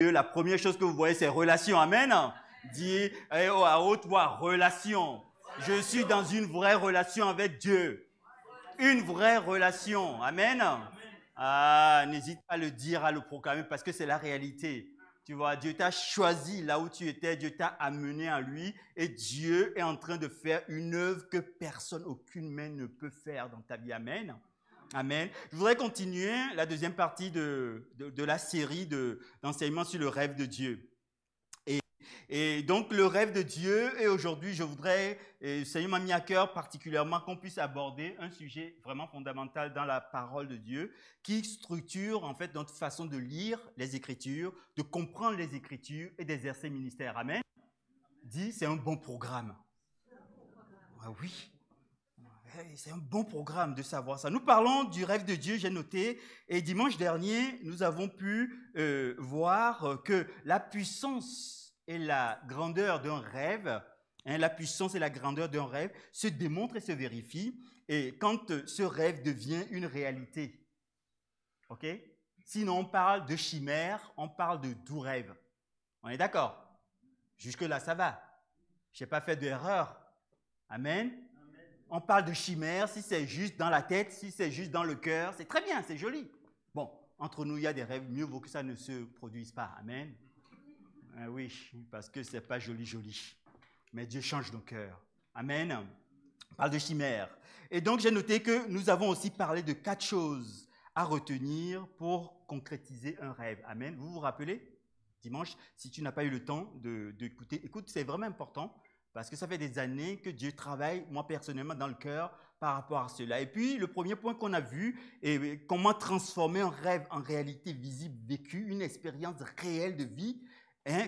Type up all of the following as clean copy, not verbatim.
Dieu, la première chose que vous voyez, c'est relation. Amen. Dis à haute voix, relation. Je suis dans une vraie relation avec Dieu. Une vraie relation. Amen. Ah, n'hésite pas à le dire, à le proclamer, parce que c'est la réalité. Tu vois, Dieu t'a choisi là où tu étais, Dieu t'a amené à lui, et Dieu est en train de faire une œuvre que personne, aucune main ne peut faire dans ta vie. Amen. Amen. Je voudrais continuer la deuxième partie de la série d'enseignements sur le rêve de Dieu. Et donc, le rêve de Dieu, et aujourd'hui, je voudrais, le Seigneur m'a mis à cœur particulièrement qu'on puisse aborder un sujet vraiment fondamental dans la parole de Dieu, qui structure en fait notre façon de lire les Écritures, de comprendre les Écritures et d'exercer le ministère. Amen. Dis, c'est un bon programme. Ah oui. C'est un bon programme de savoir ça. Nous parlons du rêve de Dieu, j'ai noté, et dimanche dernier, nous avons pu voir que la puissance et la grandeur d'un rêve, la puissance et la grandeur d'un rêve se démontrent et se vérifient, et quand ce rêve devient une réalité. Ok? Sinon, on parle de chimère, on parle de doux rêve. On est d'accord? Jusque-là, ça va. Je n'ai pas fait d'erreur. Amen. On parle de chimère, si c'est juste dans la tête, si c'est juste dans le cœur, c'est très bien, c'est joli. Bon, entre nous, il y a des rêves, mieux vaut que ça ne se produise pas. Amen. Oui, parce que ce n'est pas joli, joli. Mais Dieu change nos cœurs. Amen. On parle de chimère. Et donc, j'ai noté que nous avons aussi parlé de 4 choses à retenir pour concrétiser un rêve. Amen. Vous vous rappelez? Dimanche, si tu n'as pas eu le temps d'écouter, écoute, c'est vraiment important. Parce que ça fait des années que Dieu travaille, moi personnellement, dans le cœur par rapport à cela. Et puis, le premier point qu'on a vu est comment transformer un rêve en réalité visible, vécue, une expérience réelle de vie.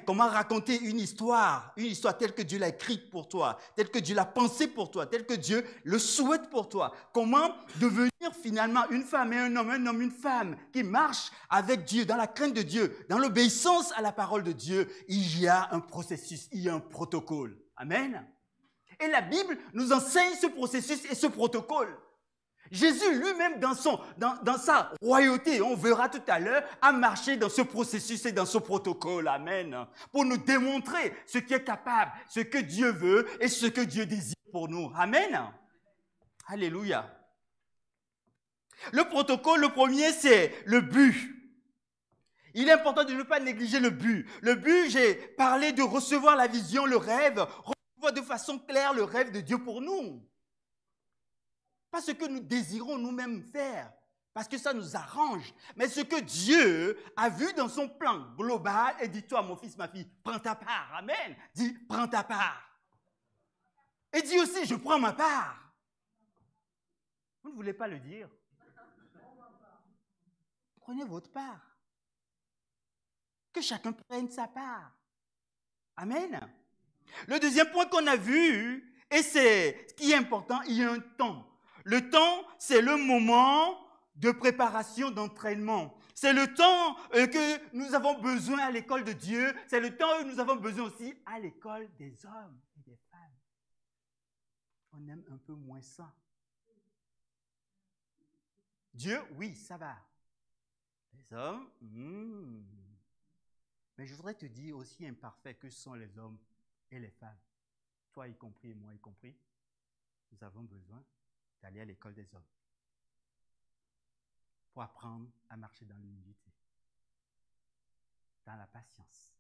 Comment raconter une histoire telle que Dieu l'a écrite pour toi, telle que Dieu l'a pensée pour toi, telle que Dieu le souhaite pour toi. Comment devenir finalement une femme et un homme, une femme qui marche avec Dieu, dans la crainte de Dieu, dans l'obéissance à la parole de Dieu. Il y a un processus, il y a un protocole. Amen. Et la Bible nous enseigne ce processus et ce protocole. Jésus lui-même dans sa royauté, on verra tout à l'heure, a marché dans ce processus et dans ce protocole. Amen. Pour nous démontrer ce qui est capable, ce que Dieu veut et ce que Dieu désire pour nous. Amen. Alléluia. Le protocole, le premier, c'est le but. Il est important de ne pas négliger le but. Le but, j'ai parlé de recevoir la vision, le rêve, recevoir de façon claire le rêve de Dieu pour nous. Pas ce que nous désirons nous-mêmes faire, parce que ça nous arrange, mais ce que Dieu a vu dans son plan global et dit, toi, mon fils, ma fille, prends ta part. Amen. Dis, prends ta part. Et dis aussi, je prends ma part. Vous ne voulez pas le dire? Prenez votre part. Que chacun prenne sa part. Amen. Le deuxième point qu'on a vu, et c'est ce qui est important, il y a un temps. Le temps, c'est le moment de préparation, d'entraînement. C'est le temps que nous avons besoin à l'école de Dieu. C'est le temps que nous avons besoin aussi à l'école des hommes et des femmes. On aime un peu moins ça. Dieu, oui, ça va. Les hommes, Mais je voudrais te dire aussi imparfait que sont les hommes et les femmes. Toi y compris et moi y compris. Nous avons besoin d'aller à l'école des hommes pour apprendre à marcher dans l'humilité, dans la patience.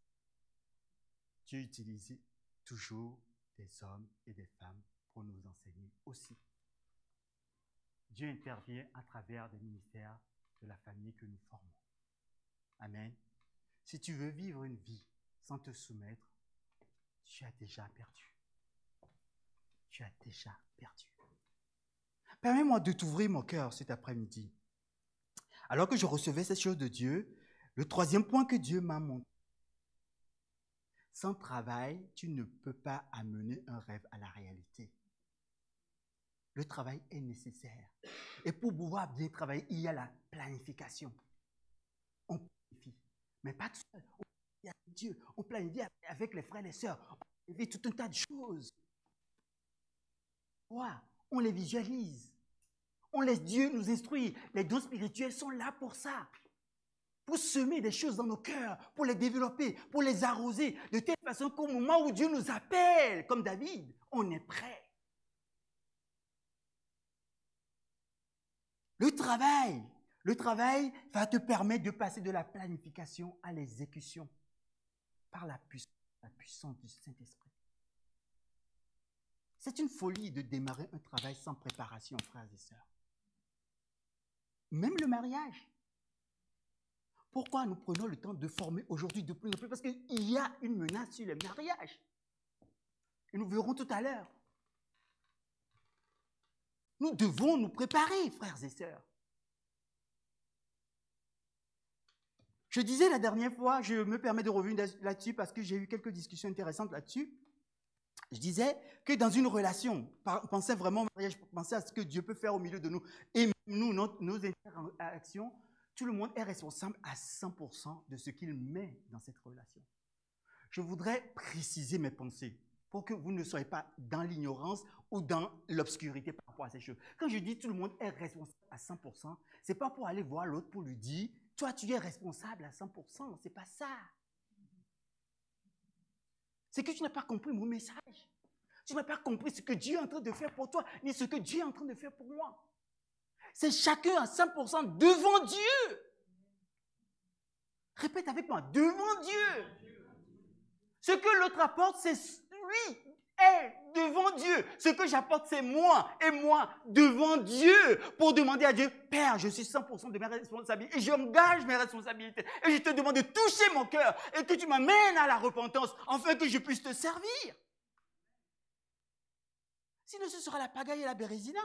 Dieu utilise toujours des hommes et des femmes pour nous enseigner aussi. Dieu intervient à travers des ministères de la famille que nous formons. Amen. Si tu veux vivre une vie sans te soumettre, tu as déjà perdu. Tu as déjà perdu. Permets-moi de t'ouvrir mon cœur cet après-midi. Alors que je recevais ces choses de Dieu, le troisième point que Dieu m'a montré, sans travail, tu ne peux pas amener un rêve à la réalité. Le travail est nécessaire. Et pour pouvoir bien travailler, il y a la planification. On planifie, mais pas tout seul. On planifie avec Dieu, on planifie avec les frères et les sœurs, on planifie tout un tas de choses. On les visualise. On laisse Dieu nous instruire. Les dons spirituels sont là pour ça. pour semer des choses dans nos cœurs, pour les développer, pour les arroser, de telle façon qu'au moment où Dieu nous appelle, comme David, on est prêt. Le travail va te permettre de passer de la planification à l'exécution par la puissance du Saint-Esprit. C'est une folie de démarrer un travail sans préparation, frères et sœurs. Même le mariage. Pourquoi nous prenons le temps de former aujourd'hui de plus en plus? Parce qu'il y a une menace sur les mariages. Et nous verrons tout à l'heure. Nous devons nous préparer, frères et sœurs. Je disais la dernière fois, je me permets de revenir là-dessus parce que j'ai eu quelques discussions intéressantes là-dessus. Je disais que dans une relation, pensez vraiment au mariage, pensez à ce que Dieu peut faire au milieu de nous. Et nous, nos interactions, tout le monde est responsable à 100% de ce qu'il met dans cette relation. Je voudrais préciser mes pensées pour que vous ne soyez pas dans l'ignorance ou dans l'obscurité par rapport à ces choses. Quand je dis tout le monde est responsable à 100%, ce n'est pas pour aller voir l'autre pour lui dire « toi, tu es responsable à 100%, ce n'est pas ça. » C'est que tu n'as pas compris mon message. Tu n'as pas compris ce que Dieu est en train de faire pour toi, ni ce que Dieu est en train de faire pour moi. C'est chacun à 100% devant Dieu. Répète avec moi, devant Dieu. Ce que l'autre apporte, c'est lui est devant Dieu. Ce que j'apporte, c'est moi et moi devant Dieu pour demander à Dieu, Père, je suis 100% de mes responsabilités et j'engage mes responsabilités et je te demande de toucher mon cœur et que tu m'amènes à la repentance afin que je puisse te servir. Sinon, ce sera la pagaille et la bérésina.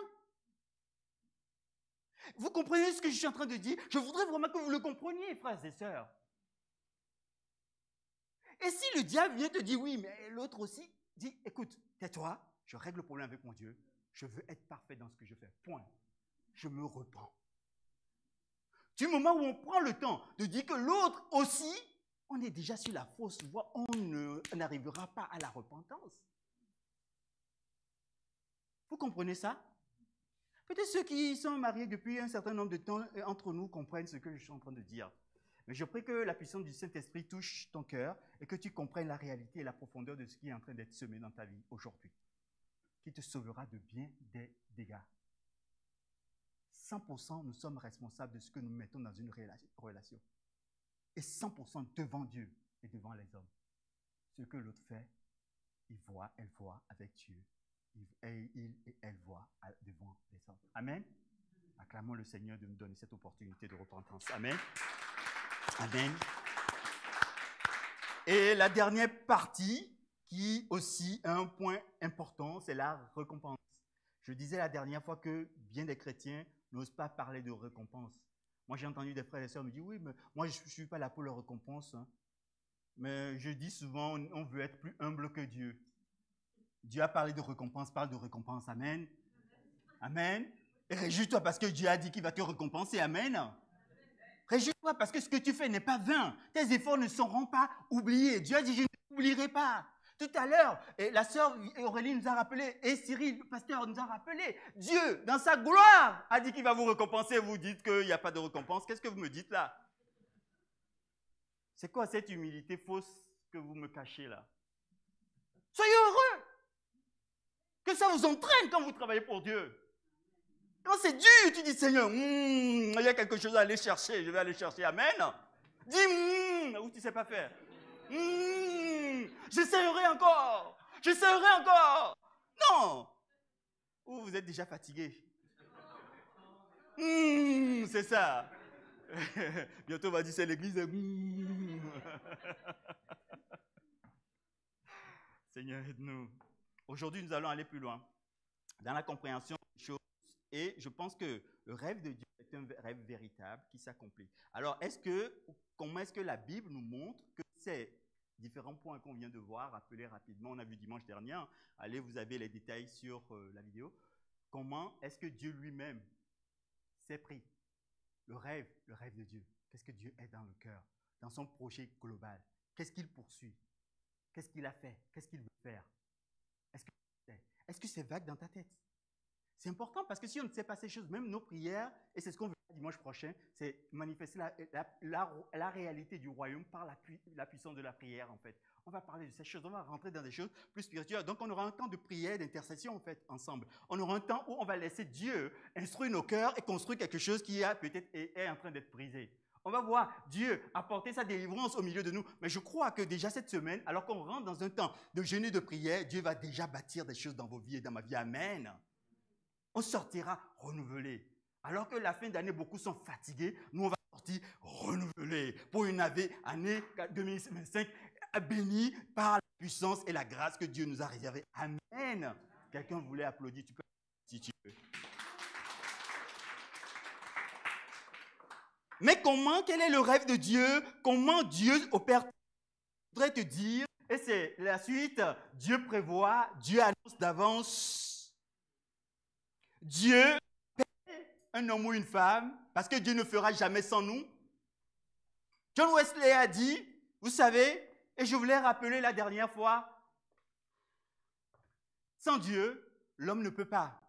Vous comprenez ce que je suis en train de dire? Je voudrais vraiment que vous le compreniez, frères et sœurs. Et si le diable vient te dire oui, mais l'autre aussi, dit, écoute, tais-toi, je règle le problème avec mon Dieu, je veux être parfait dans ce que je fais, point. Je me repens. Du moment où on prend le temps de dire que l'autre aussi, on est déjà sur la fausse voie, on n'arrivera pas à la repentance. Vous comprenez ça? Peut-être ceux qui sont mariés depuis un certain nombre de temps entre nous comprennent ce que je suis en train de dire. Mais je prie que la puissance du Saint-Esprit touche ton cœur et que tu comprennes la réalité et la profondeur de ce qui est en train d'être semé dans ta vie aujourd'hui, qui te sauvera de bien des dégâts. 100% nous sommes responsables de ce que nous mettons dans une relation. Et 100% devant Dieu et devant les hommes. Ce que l'autre fait, il voit, elle voit avec Dieu. Et il et elle voit devant les hommes. Amen. Acclamons le Seigneur de nous donner cette opportunité de repentance. Amen. Amen. Et la dernière partie, qui aussi a un point important, c'est la récompense. Je disais la dernière fois que bien des chrétiens n'osent pas parler de récompense. Moi, j'ai entendu des frères et sœurs me dire, oui, mais moi, je ne suis pas là pour la récompense. Hein. Mais je dis souvent, on veut être plus humble que Dieu. Dieu a parlé de récompense, parle de récompense. Amen. Amen. Et réjouis-toi parce que Dieu a dit qu'il va te récompenser. Amen. Réjouis-toi parce que ce que tu fais n'est pas vain. Tes efforts ne seront pas oubliés. Dieu a dit, je ne t'oublierai pas. Tout à l'heure, la sœur Aurélie nous a rappelé, et Cyril, le pasteur, nous a rappelé, Dieu, dans sa gloire, a dit qu'il va vous récompenser. Vous dites qu'il n'y a pas de récompense. Qu'est-ce que vous me dites là? C'est quoi cette humilité fausse que vous me cachez là? Soyez heureux. Que ça vous entraîne quand vous travaillez pour Dieu. Quand c'est dur, tu dis, Seigneur, il y a quelque chose à aller chercher, je vais aller chercher. Amen. Dis, ou tu ne sais pas faire. J'essaierai encore. J'essaierai encore. Non. Ou vous êtes déjà fatigué. C'est ça. Bientôt, on va dire, c'est l'église. Seigneur, aide-nous. Aujourd'hui, nous allons aller plus loin dans la compréhension des choses. Et je pense que le rêve de Dieu est un rêve véritable qui s'accomplit. Alors, comment est-ce que la Bible nous montre que ces différents points qu'on vient de voir, rappelés rapidement, on a vu dimanche dernier, allez, vous avez les détails sur la vidéo, comment est-ce que Dieu lui-même s'est pris le rêve de Dieu? Qu'est-ce que Dieu est dans le cœur, dans son projet global? Qu'est-ce qu'il poursuit? Qu'est-ce qu'il a fait? Qu'est-ce qu'il veut faire? Est-ce que c'est vague dans ta tête? C'est important parce que si on ne sait pas ces choses, même nos prières, et c'est ce qu'on veut faire dimanche prochain, c'est manifester la réalité du royaume par la puissance de la prière, en fait. On va parler de ces choses, on va rentrer dans des choses plus spirituelles. Donc, on aura un temps de prière, d'intercession, en fait, ensemble. On aura un temps où on va laisser Dieu instruire nos cœurs et construire quelque chose qui peut-être est en train d'être brisé. On va voir Dieu apporter sa délivrance au milieu de nous. Mais je crois que déjà cette semaine, alors qu'on rentre dans un temps de jeûne et de prière, Dieu va déjà bâtir des choses dans vos vies et dans ma vie. Amen. On sortira renouvelé. Alors que la fin d'année, beaucoup sont fatigués, nous on va sortir renouvelé pour une année 2025 bénie par la puissance et la grâce que Dieu nous a réservée. Amen. Quelqu'un voulait applaudir, tu peux si tu veux. Mais quel est le rêve de Dieu? Comment Dieu opère? Je voudrais te dire, et c'est la suite, Dieu prévoit, Dieu annonce d'avance. Dieu paie un homme ou une femme, parce que Dieu ne fera jamais sans nous. John Wesley a dit, vous savez, et je voulais rappeler la dernière fois, sans Dieu, l'homme ne peut pas.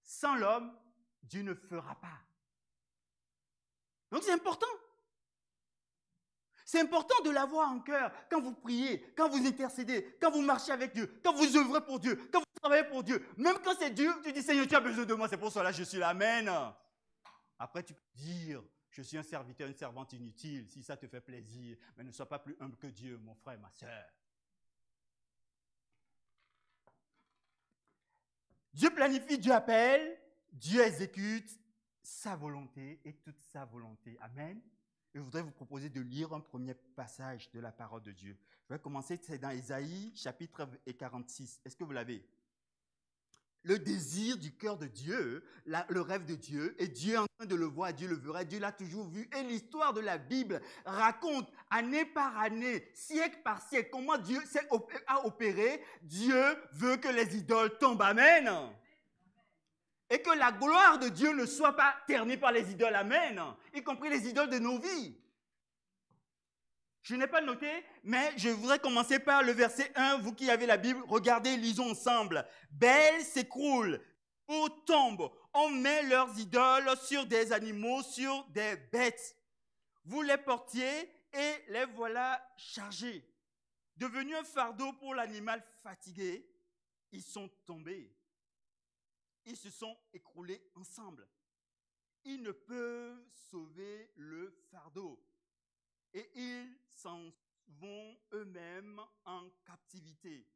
Sans l'homme, Dieu ne fera pas. Donc c'est important. C'est important de l'avoir en cœur quand vous priez, quand vous intercédez, quand vous marchez avec Dieu, quand vous œuvrez pour Dieu, quand vous travaillez pour Dieu. Même quand c'est Dieu, tu dis Seigneur, tu as besoin de moi, c'est pour cela que je suis là. Amen. Après, tu peux dire, je suis un serviteur, une servante inutile, si ça te fait plaisir, mais ne sois pas plus humble que Dieu, mon frère, ma soeur. Dieu planifie, Dieu appelle, Dieu exécute sa volonté et toute sa volonté. Amen. Et je voudrais vous proposer de lire un premier passage de la parole de Dieu. Je vais commencer, c'est dans Ésaïe, chapitre 46. Est-ce que vous l'avez? Le désir du cœur de Dieu, le rêve de Dieu, et Dieu est en train de le voir, Dieu le verra, Dieu l'a toujours vu. Et l'histoire de la Bible raconte année par année, siècle par siècle, comment Dieu a opéré. Dieu veut que les idoles tombent. Amen. Et que la gloire de Dieu ne soit pas ternie par les idoles. Amen. Y compris les idoles de nos vies. Je n'ai pas noté, mais je voudrais commencer par le verset 1. Vous qui avez la Bible, regardez, lisons ensemble. Bel s'écroule, tout tombe. On met leurs idoles sur des animaux, sur des bêtes. Vous les portiez et les voilà chargés. Devenus un fardeau pour l'animal fatigué, ils sont tombés. Ils se sont écroulés ensemble. Ils ne peuvent sauver le fardeau. Et ils s'en vont eux-mêmes en captivité.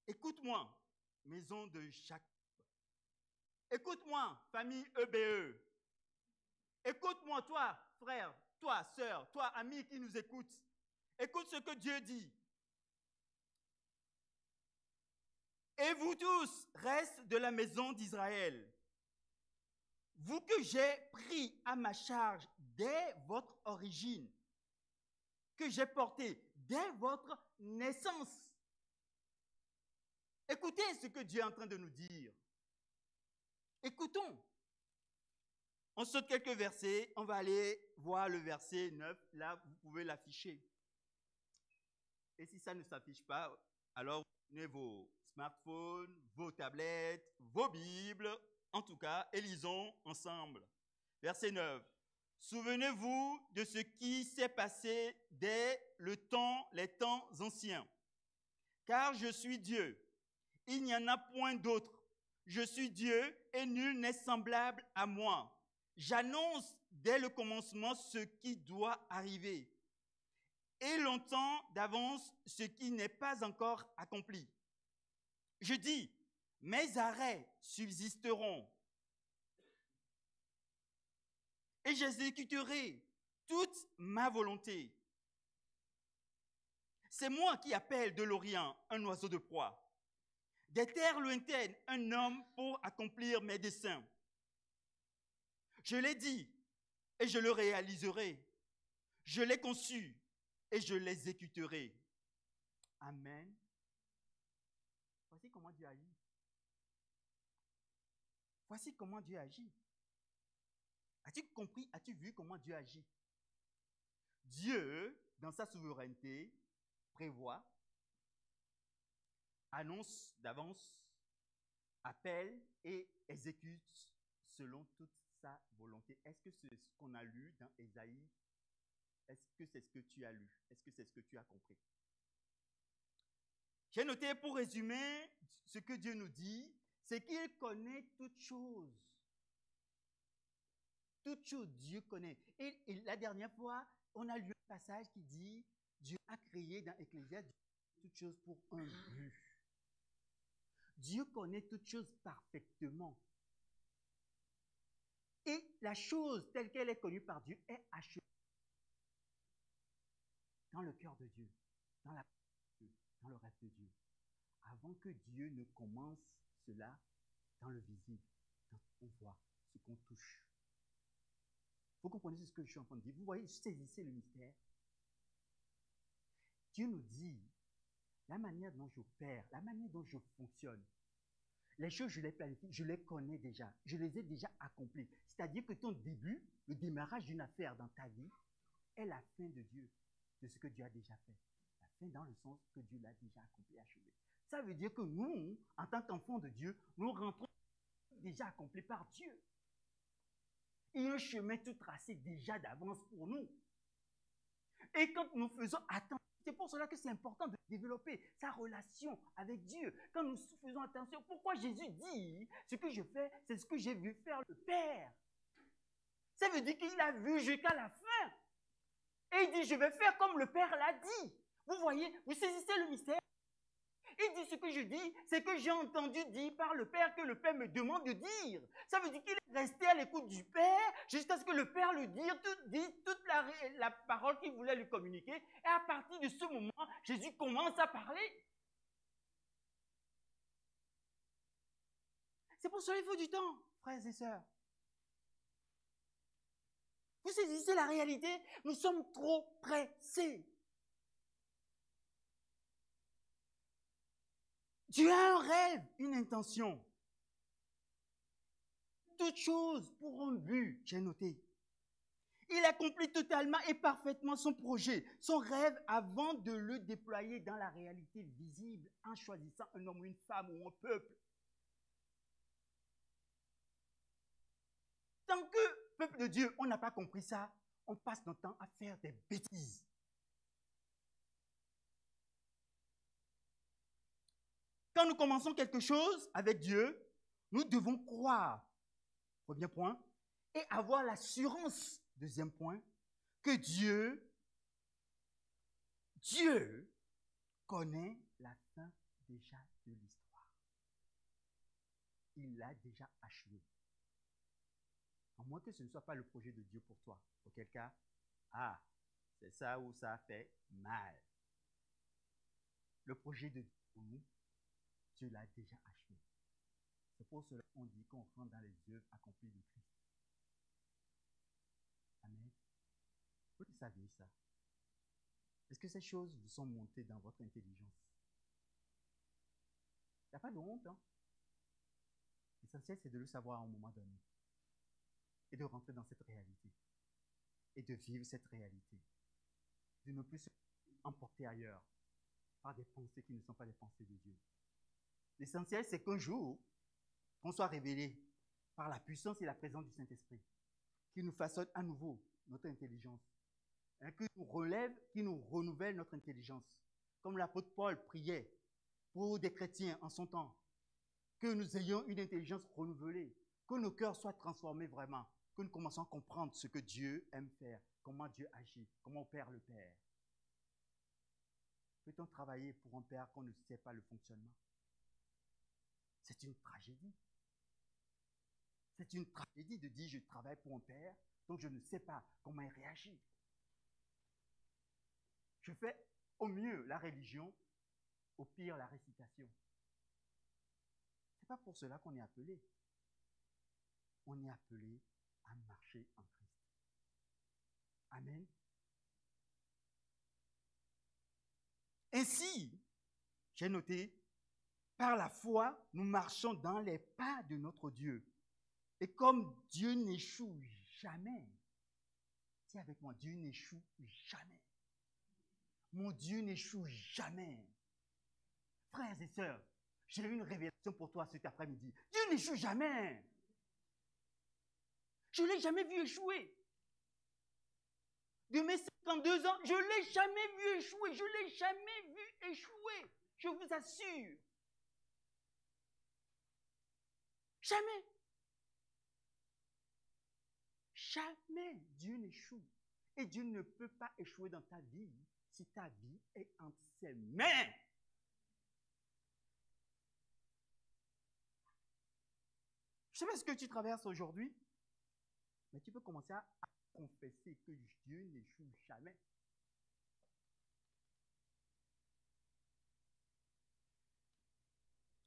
Écoute-moi, maison de Jacob. Écoute-moi, famille EBE. Écoute-moi, toi, frère, toi, sœur, toi, ami qui nous écoute. Écoute ce que Dieu dit. Et vous tous, restes de la maison d'Israël, vous que j'ai pris à ma charge dès votre origine, que j'ai porté dès votre naissance. Écoutez ce que Dieu est en train de nous dire. Écoutons. On saute quelques versets, on va aller voir le verset 9, là vous pouvez l'afficher. Et si ça ne s'affiche pas, alors vous prenez vos smartphones, vos tablettes, vos Bibles, en tout cas, et lisons ensemble. Verset 9. Souvenez-vous de ce qui s'est passé dès les temps anciens. Car je suis Dieu, il n'y en a point d'autre. Je suis Dieu et nul n'est semblable à moi. J'annonce dès le commencement ce qui doit arriver et longtemps d'avance ce qui n'est pas encore accompli. Je dis, mes arrêts subsisteront et j'exécuterai toute ma volonté. C'est moi qui appelle de l'Orient un oiseau de proie, des terres lointaines un homme pour accomplir mes desseins. Je l'ai dit et je le réaliserai. Je l'ai conçu et je l'exécuterai. Amen. Voici comment Dieu agit. Voici comment Dieu agit. As-tu compris? As-tu vu comment Dieu agit? Dieu, dans sa souveraineté, prévoit, annonce d'avance appelle et exécute selon toute sa volonté. Est-ce que c'est ce qu'on a lu dans Ésaïe? Est-ce que c'est ce que tu as lu? Est-ce que c'est ce que tu as compris? J'ai noté, pour résumer, ce que Dieu nous dit, c'est qu'il connaît toutes choses. Toutes choses, Dieu connaît. Et la dernière fois, on a lu un passage qui dit, Dieu a créé dans Ecclésiaste toutes choses pour un but. Dieu connaît toutes choses parfaitement. Et la chose telle qu'elle est connue par Dieu est achevée dans le cœur de Dieu, dans le rêve de Dieu. Avant que Dieu ne commence cela dans le visible, dans ce qu'on voit, ce qu'on touche. Vous comprenez ce que je suis en train de dire? Vous voyez, saisissez le mystère. Dieu nous dit la manière dont j'opère, la manière dont je fonctionne. Les choses, je les planifie, je les connais déjà, je les ai déjà accomplies. C'est-à-dire que ton début, le démarrage d'une affaire dans ta vie, est la fin de Dieu, de ce que Dieu a déjà fait. La fin dans le sens que Dieu l'a déjà accompli, achevé. Ça veut dire que nous, en tant qu'enfants de Dieu, nous rentrons déjà accomplis par Dieu. Il y a un chemin tout tracé déjà d'avance pour nous. Et quand nous faisons attention, c'est pour cela que c'est important de développer sa relation avec Dieu. Quand nous faisons attention, pourquoi Jésus dit, ce que je fais, c'est ce que j'ai vu faire le Père. Ça veut dire qu'il a vu jusqu'à la fin. Et il dit, je vais faire comme le Père l'a dit. Vous voyez, vous saisissez le mystère. Il dit, ce que je dis, c'est que j'ai entendu dire par le Père que le Père me demande de dire. Ça veut dire qu'il est resté à l'écoute du Père jusqu'à ce que le Père lui dise toute la parole qu'il voulait lui communiquer. Et à partir de ce moment, Jésus commence à parler. C'est pour cela qu'il faut du temps, frères et sœurs. Vous saisissez la réalité, nous sommes trop pressés. Dieu a un rêve, une intention. Toutes choses pour un but, j'ai noté. Il accomplit totalement et parfaitement son projet, son rêve avant de le déployer dans la réalité visible en choisissant un homme ou une femme ou un peuple. Tant que peuple de Dieu, on n'a pas compris ça, on passe notre temps à faire des bêtises. Quand nous commençons quelque chose avec Dieu, nous devons croire, premier point, et avoir l'assurance, deuxième point, que Dieu connaît la fin déjà de l'histoire. Il l'a déjà achevé. À moins que ce ne soit pas le projet de Dieu pour toi. Auquel cas, c'est ça où ça fait mal. Le projet de Dieu pour nous, Dieu l'a déjà achevé. C'est pour cela qu'on dit qu'on rentre dans les œuvres accomplies de Christ. Amen. Vous le saviez ça? Est-ce que ces choses vous sont montées dans votre intelligence? Il n'y a pas de honte, hein? L'essentiel, c'est de le savoir à un moment donné. Et de rentrer dans cette réalité. Et de vivre cette réalité. De ne plus se emporter ailleurs par des pensées qui ne sont pas les pensées de Dieu. L'essentiel, c'est qu'un jour, qu'on soit révélé par la puissance et la présence du Saint-Esprit, qui nous façonne à nouveau notre intelligence, qui nous relève, qui nous renouvelle notre intelligence. Comme l'apôtre Paul priait pour des chrétiens en son temps, que nous ayons une intelligence renouvelée, que nos cœurs soient transformés vraiment, que nous commençons à comprendre ce que Dieu aime faire, comment Dieu agit, comment opère le Père. Peut-on travailler pour un Père qu'on ne sait pas le fonctionnement? C'est une tragédie. C'est une tragédie de dire je travaille pour un Père dont je ne sais pas comment il réagit. Je fais au mieux la religion, au pire la récitation. Ce n'est pas pour cela qu'on est appelé. On est appelé à marcher en Christ. Amen. Ainsi, j'ai noté, par la foi, nous marchons dans les pas de notre Dieu. Et comme Dieu n'échoue jamais, dis avec moi, Dieu n'échoue jamais. Mon Dieu n'échoue jamais. Frères et sœurs, j'ai une révélation pour toi cet après-midi. Dieu n'échoue jamais. Je ne l'ai jamais vu échouer. De mes 52 ans, je ne l'ai jamais vu échouer. Je ne l'ai jamais vu échouer. Je vous assure. Jamais. Jamais Dieu n'échoue. Et Dieu ne peut pas échouer dans ta vie si ta vie est entre ses mains. Je ne sais pas ce que tu traverses aujourd'hui, mais tu peux commencer à confesser que Dieu n'échoue jamais.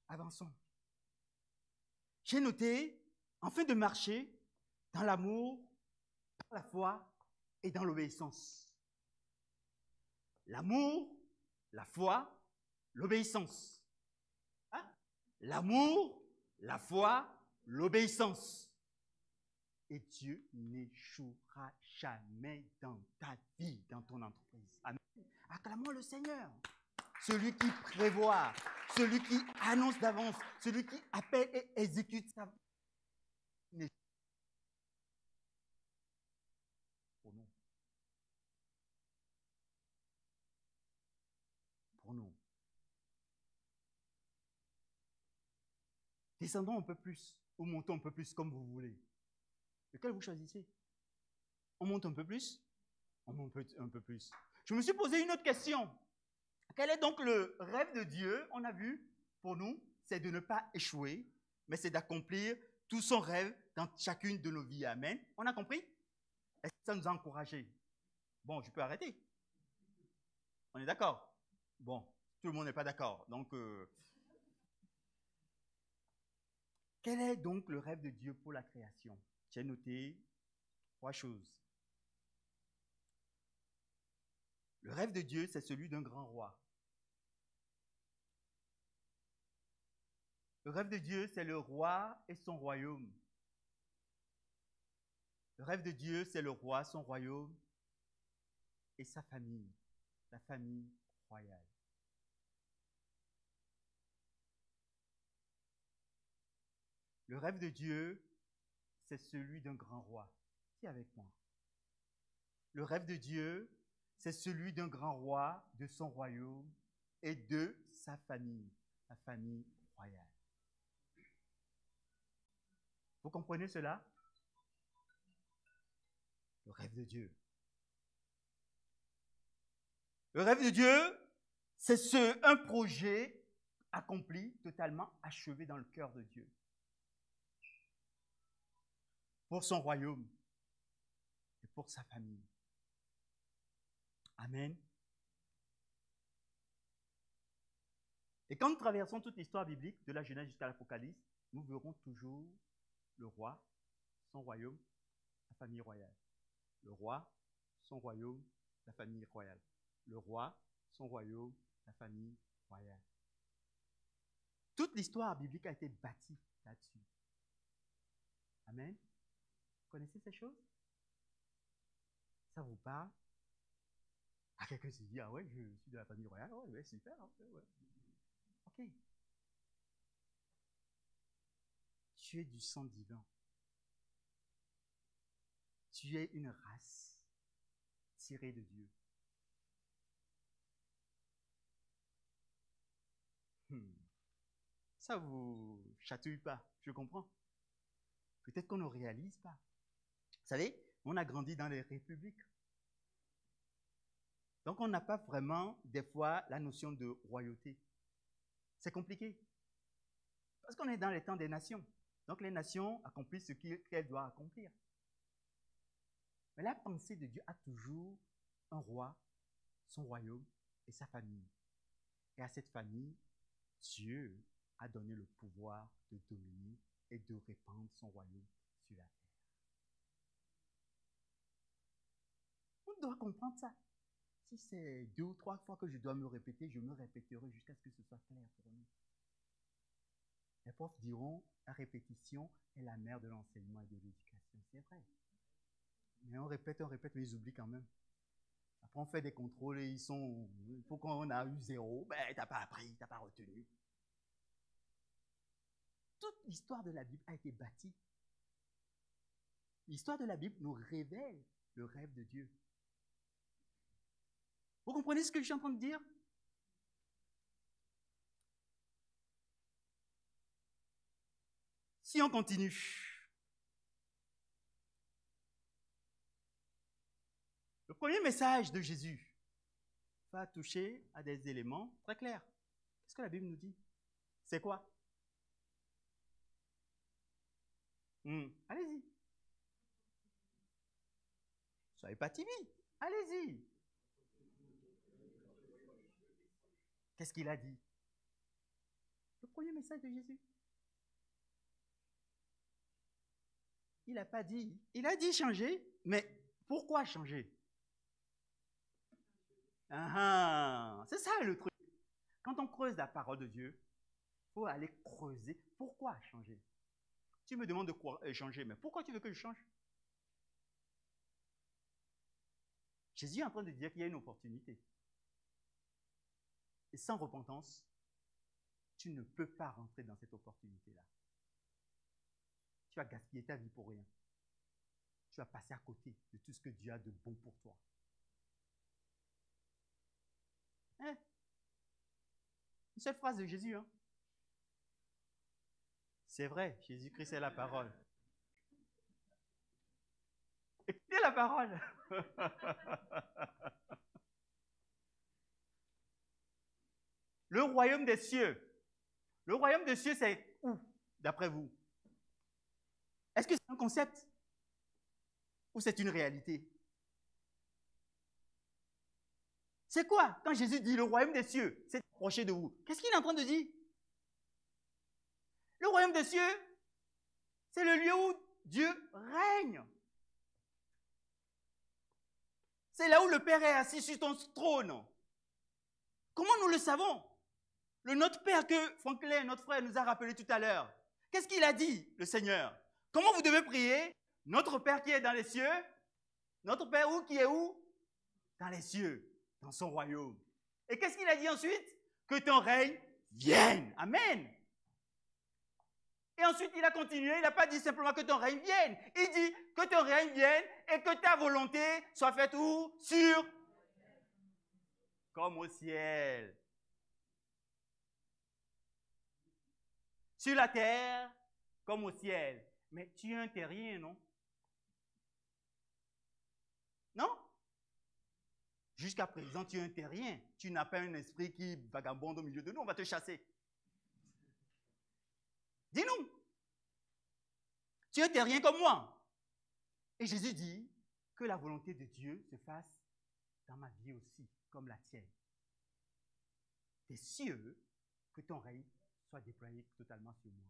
Avançons. J'ai noté, afin de marcher dans l'amour, dans la foi et dans l'obéissance. L'amour, la foi, l'obéissance. Hein? L'amour, la foi, l'obéissance. Et Dieu n'échouera jamais dans ta vie, dans ton entreprise. Amen. Acclamons le Seigneur. Celui qui prévoit, celui qui annonce d'avance, celui qui appelle et exécute sa vie. Pour nous. Pour nous. Descendons un peu plus, ou montons un peu plus, comme vous voulez. Lequel vous choisissez? On monte un peu plus? On monte un peu plus. Je me suis posé une autre question. Quel est donc le rêve de Dieu? On a vu, pour nous, c'est de ne pas échouer, mais c'est d'accomplir tout son rêve dans chacune de nos vies. Amen. On a compris? Est-ce que ça nous a encouragés? Bon, je peux arrêter. On est d'accord? Bon, tout le monde n'est pas d'accord. Donc, quel est donc le rêve de Dieu pour la création? J'ai noté 3 choses. Le rêve de Dieu, c'est celui d'un grand roi. Le rêve de Dieu, c'est le roi et son royaume. Le rêve de Dieu, c'est le roi, son royaume et sa famille, la famille royale. Le rêve de Dieu, c'est celui d'un grand roi. Qui est avec moi? Le rêve de Dieu, c'est celui d'un grand roi, de son royaume et de sa famille, la famille royale. Vous comprenez cela? Le rêve de Dieu. Le rêve de Dieu, c'est un projet accompli, totalement achevé dans le cœur de Dieu. Pour son royaume et pour sa famille. Amen. Et quand nous traversons toute l'histoire biblique, de la Genèse jusqu'à l'Apocalypse, nous verrons toujours le roi, son royaume, la famille royale. Le roi, son royaume, la famille royale. Le roi, son royaume, la famille royale. Toute l'histoire biblique a été bâtie là-dessus. Amen. Vous connaissez ces choses? Ça vous parle? Ah, quelqu'un se dit, ah ouais, je suis de la famille royale, ouais, super. Ouais. Ok. Tu es du sang divin. Tu es une race tirée de Dieu. Ça vous chatouille pas, je comprends. Peut-être qu'on ne réalise pas. Vous savez, on a grandi dans les républiques. Donc on n'a pas vraiment, des fois, la notion de royauté. C'est compliqué. Parce qu'on est dans les temps des nations. Donc les nations accomplissent ce qu'elles doivent accomplir. Mais la pensée de Dieu a toujours un roi, son royaume et sa famille. Et à cette famille, Dieu a donné le pouvoir de dominer et de répandre son royaume sur la terre. On doit comprendre ça. Si c'est 2 ou 3 fois que je dois me répéter, je me répéterai jusqu'à ce que ce soit clair pour nous. Les profs diront, la répétition est la mère de l'enseignement et de l'éducation. C'est vrai. Mais on répète, mais ils oublient quand même. Après, on fait des contrôles et il faut qu'on a eu 0. Ben, t'as pas appris, t'as pas retenu. toute l'histoire de la Bible a été bâtie. L'histoire de la Bible nous révèle le rêve de Dieu. Vous comprenez ce que je suis en train de dire? Si on continue, le premier message de Jésus va toucher à des éléments très clairs. Qu'est-ce que la Bible nous dit? C'est quoi? Allez-y. Soyez pas timide. Allez-y. Qu'est-ce qu'il a dit? Le premier message de Jésus. Il n'a pas dit. Il a dit changer, mais pourquoi changer? C'est ça le truc. Quand on creuse la parole de Dieu, il faut aller creuser. Pourquoi changer? Tu me demandes de quoi changer, mais pourquoi tu veux que je change? Jésus est en train de dire qu'il y a une opportunité. Et sans repentance, tu ne peux pas rentrer dans cette opportunité-là. Tu vas gaspiller ta vie pour rien. Tu vas passer à côté de tout ce que Dieu a de bon pour toi. Une seule phrase de Jésus. C'est vrai, Jésus-Christ est la parole. Écoutez la parole. Le royaume des cieux. Le royaume des cieux, c'est où, d'après vous? Est-ce que c'est un concept? Ou c'est une réalité? C'est quoi? Quand Jésus dit le royaume des cieux, c'est approché de vous. Qu'est-ce qu'il est en train de dire? Le royaume des cieux, c'est le lieu où Dieu règne. C'est là où le Père est assis sur ton trône. Comment nous le savons? Notre Père que Franklin, notre frère, nous a rappelé tout à l'heure. Qu'est-ce qu'il a dit, le Seigneur? Comment vous devez prier? Notre Père qui est dans les cieux. Notre Père qui est où? Dans les cieux, dans son royaume. Et qu'est-ce qu'il a dit ensuite? Que ton règne vienne. Amen. Et ensuite, il a continué, il n'a pas dit simplement que ton règne vienne. Il dit que ton règne vienne et que ta volonté soit faite où? Sur comme au ciel. Sur la terre comme au ciel. Mais tu es un terrien, non? Non? Jusqu'à présent, tu es un terrien. Tu n'as pas un esprit qui vagabonde au milieu de nous. On va te chasser. Dis-nous. Tu es un terrien comme moi. Et Jésus dit que la volonté de Dieu se fasse dans ma vie aussi, comme la tienne. T'es sûr que ton règne soit déployé totalement sur moi.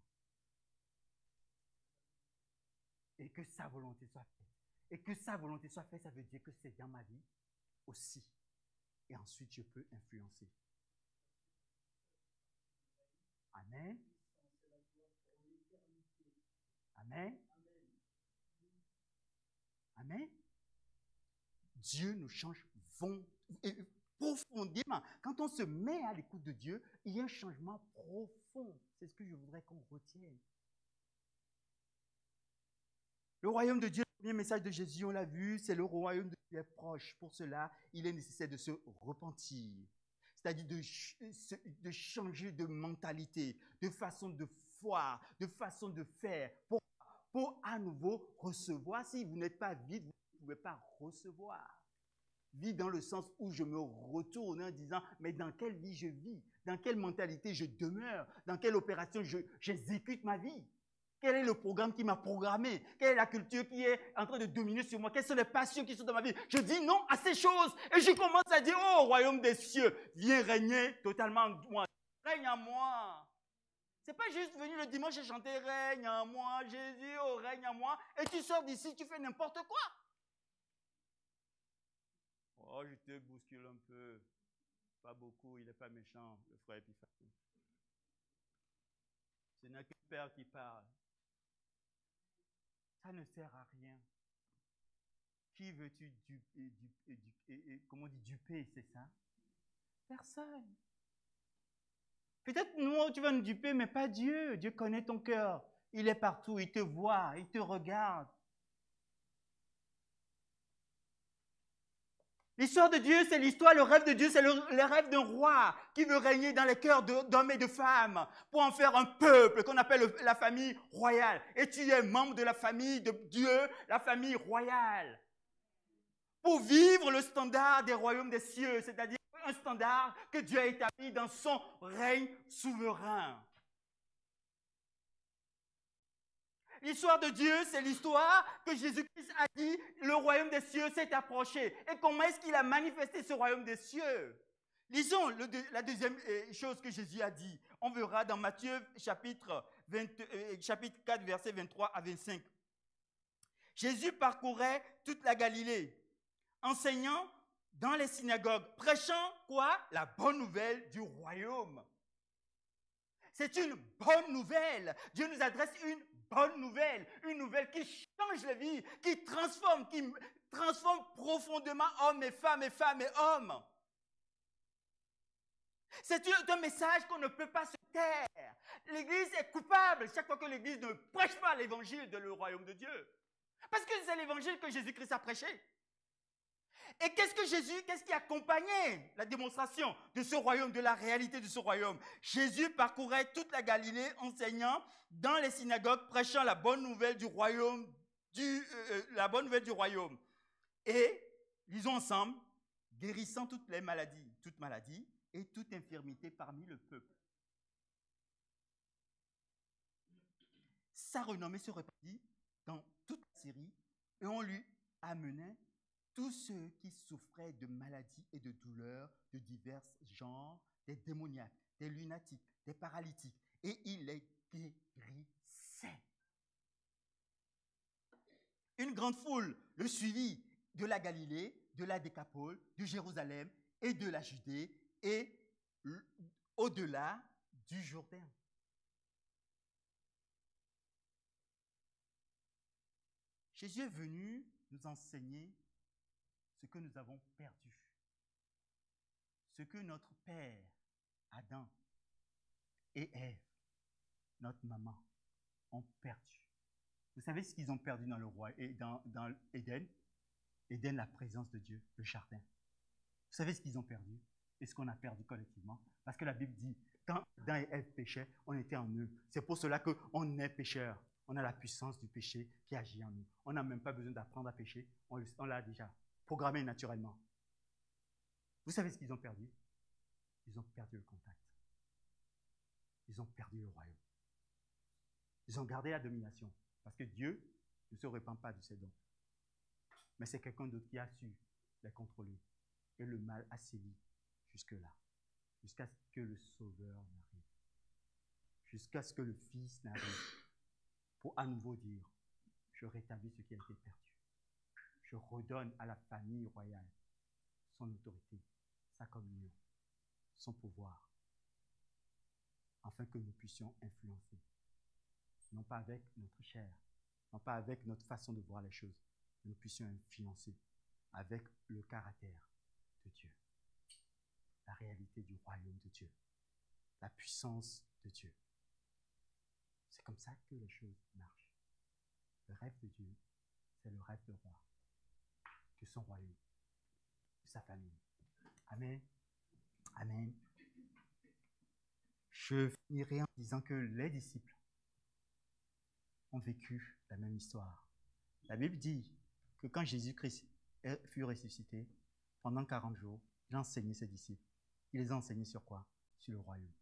Et que sa volonté soit faite. Et que sa volonté soit faite, ça veut dire que c'est dans ma vie aussi. Et ensuite, je peux influencer. Amen. Amen. Amen. Dieu nous change profondément. Quand on se met à l'écoute de Dieu, il y a un changement profond. C'est ce que je voudrais qu'on retienne. Le royaume de Dieu, le premier message de Jésus, on l'a vu, c'est le royaume de Dieu est proche. Pour cela, il est nécessaire de se repentir. C'est-à-dire de changer de mentalité, de façon de foi, de façon de faire, pour à nouveau recevoir. Si vous n'êtes pas vide, vous ne pouvez pas recevoir. Vide dans le sens où je me retourne en disant, mais dans quelle vie je vis? Dans quelle mentalité je demeure? Dans quelle opération j'exécute ma vie? Quel est le programme qui m'a programmé? Quelle est la culture qui est en train de dominer sur moi? Quelles sont les passions qui sont dans ma vie? Je dis non à ces choses et je commence à dire, oh, royaume des cieux, viens régner totalement en moi. Règne en moi. C'est pas juste venir le dimanche et chanter règne en moi, Jésus, oh, règne en moi, et tu sors d'ici, tu fais n'importe quoi. Oh, je te bouscule un peu. Pas beaucoup, il n'est pas méchant, le frère Epiphanie. Ce n'est que le Père qui parle. Ça ne sert à rien. Qui veux-tu duper, c'est ça? Personne. Peut-être nous, tu vas nous duper, mais pas Dieu. Dieu connaît ton cœur. Il est partout, il te voit, il te regarde. L'histoire de Dieu, c'est l'histoire, le rêve de Dieu, c'est le rêve d'un roi qui veut régner dans les cœurs d'hommes et de femmes pour en faire un peuple qu'on appelle la famille royale. Et tu es membre de la famille de Dieu, la famille royale. Pour vivre le standard des royaumes des cieux, c'est-à-dire un standard que Dieu a établi dans son règne souverain. L'histoire de Dieu, c'est l'histoire que Jésus-Christ a dit, le royaume des cieux s'est approché. Et comment est-ce qu'il a manifesté ce royaume des cieux? Lisons la deuxième chose que Jésus a dit. On verra dans Matthieu chapitre 4, versets 23 à 25. Jésus parcourait toute la Galilée, enseignant dans les synagogues, prêchant quoi? La bonne nouvelle du royaume. C'est une bonne nouvelle. Dieu nous adresse une bonne nouvelle. Une nouvelle qui change la vie, qui transforme profondément hommes et femmes et hommes. C'est un message qu'on ne peut pas se taire. L'Église est coupable chaque fois que l'Église ne prêche pas l'évangile de le royaume de Dieu. Parce que c'est l'évangile que Jésus-Christ a prêché. Et qu'est-ce qui accompagnait la démonstration de ce royaume, de la réalité de ce royaume? Jésus parcourait toute la Galilée, enseignant dans les synagogues, prêchant la bonne nouvelle du royaume, Et, lisons ensemble, guérissant toutes maladies et toute infirmité parmi le peuple. Sa renommée se répandit dans toute la Syrie et on lui amenait tous ceux qui souffraient de maladies et de douleurs de divers genres, des démoniaques, des lunatiques, des paralytiques, et il les guérissait. Une grande foule le suivit de la Galilée, de la Décapole, de Jérusalem et de la Judée et au-delà du Jourdain. Jésus est venu nous enseigner ce que nous avons perdu, ce que notre père, Adam et Ève, notre maman, ont perdu. Vous savez ce qu'ils ont perdu dans le roi et dans Éden? Éden, la présence de Dieu, le jardin. Vous savez ce qu'ils ont perdu et ce qu'on a perdu collectivement? Parce que la Bible dit, quand Adam et Ève péchaient, on était en eux. C'est pour cela qu'on est pécheur. On a la puissance du péché qui agit en nous. On n'a même pas besoin d'apprendre à pécher. On l'a déjà programmé naturellement. Vous savez ce qu'ils ont perdu? Ils ont perdu le contact. Ils ont perdu le royaume. Ils ont gardé la domination. Parce que Dieu ne se répand pas de ses dons. Mais c'est quelqu'un d'autre qui a su les contrôler. Et le mal a sévi jusque-là. Jusqu'à ce que le Sauveur n'arrive. Jusqu'à ce que le Fils n'arrive. Pour à nouveau dire, je rétablis ce qui a été perdu. Je redonne à la famille royale son autorité, sa communion, son pouvoir, afin que nous puissions influencer. Non pas avec notre chair, non pas avec notre façon de voir les choses, mais nous puissions influencer avec le caractère de Dieu, la réalité du royaume de Dieu, la puissance de Dieu. C'est comme ça que les choses marchent. Le rêve de Dieu, c'est le rêve de roi, de son royaume, de sa famille. Amen. Amen. Je finirai en disant que les disciples ont vécu la même histoire. La Bible dit que quand Jésus-Christ fut ressuscité, pendant 40 jours, il a enseigné ses disciples. Il les a enseignés sur quoi? Sur le royaume.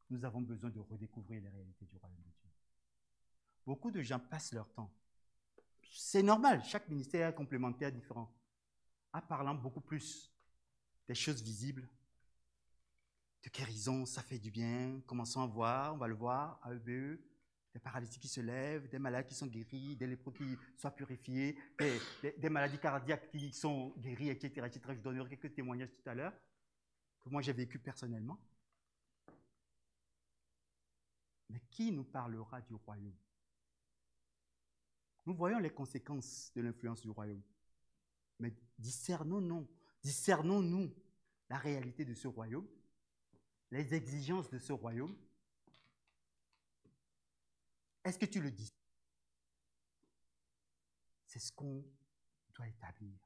Nous avons besoin de redécouvrir les réalités du royaume de Dieu. Beaucoup de gens passent leur temps. C'est normal, chaque ministère est complémentaire, différent. En parlant beaucoup plus des choses visibles, de guérison, ça fait du bien. Commençons à voir, on va le voir, à EBE, des paralytiques qui se lèvent, des malades qui sont guéris, des lépreux qui soient purifiés, des maladies cardiaques qui sont guéries, etc., etc. Je vous donnerai quelques témoignages tout à l'heure que moi j'ai vécu personnellement. Mais qui nous parlera du royaume? Nous voyons les conséquences de l'influence du royaume. Mais discernons-nous la réalité de ce royaume les exigences de ce royaume, est-ce que tu le dis? C'est ce qu'on doit établir.